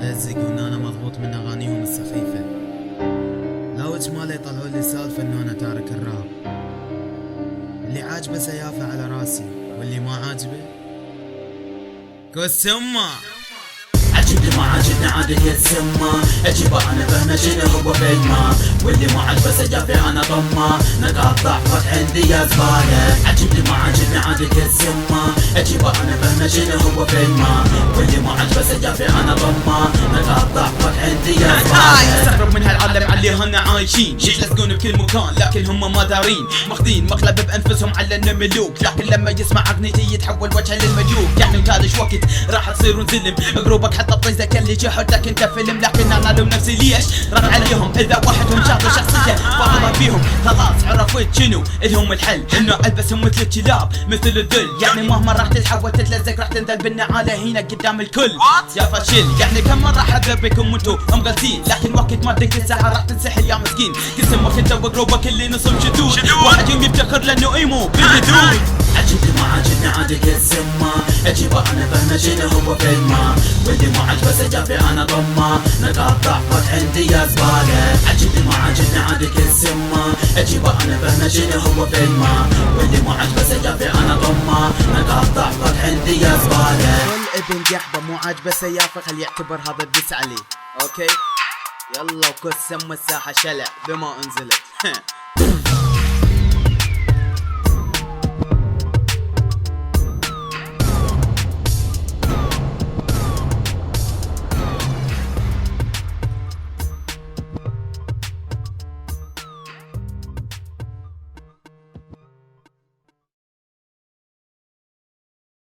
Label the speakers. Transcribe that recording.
Speaker 1: الزق وان انا مضغوط من اغانيهم السخيفة. لو اجماله يطلعوا لي سالفة ان انا تارك الراب. اللي عاجبه سيافة على راسي واللي ما عاجبه كسمة.
Speaker 2: عجبني ما عجبني عادي يتسمى، اجيبه انا فهمه شنو هو فيلمه، واللي ما عجبه سجافي انا ضمه، نقاط ضعفك عندي يا زباله. عجبني ما عجبني عادي يتسمى، اجيبه انا فهمه شنو هو فيلمه، واللي ما عجبه سجافي انا ضمه، نقاط ضعفك عندي يا زباله.
Speaker 3: استغرب من هالعالم علي هن عايشين، يتلزقون بكل مكان لكن هم ما دارين، ماخذين مقلب بانفسهم على انه ملوك، لكن لما يسمع اغنيتي يتحول وجهه للملوك. يعني وتالش وقت راح تصيرون زلم، قروبك حتى بطيزك اللي جحدك انت فيلم، لكن انا لو نفسي ليش رد عليهم؟ اذا واحدهم شاطر شخصيه فاضله فيهم، خلاص عرفت شنو الهم الحل، انه البسهم مثل الكلاب مثل الذل. يعني مهما راح تتحول تتلزق راح تنزل بالنعاله هنا قدام الكل يا فاشل. يعني كم مره حذر بكم وانتو مغلطين، لكن وقت ما تدق الساعه راح تنسحل يا مسكين. قسمك انت وقروبك اللي نصهم شدود، واحد يوم يفتخر لانه ايمو بالردود.
Speaker 2: عجبني ما عجبني عادي يتسمى، اجيبه انا فهمه شنو هو فيلمه، واللي ما عجبه سجافي انا ضمه، نقاط ضعفك عندي يا زباله. عجبني ما عجبني عادي يتسمى، اجيبه انا فهمه شنو هو فيلمه، واللي ما عجبه سجافي انا ضمه، نقاط ضعفك عندي يا زباله.
Speaker 1: كل ابن قحبه مو عاجبه سيافة خل يعتبر هذا الدس عليه. اوكي يلا وكل سم الساحة شلع بما انزلت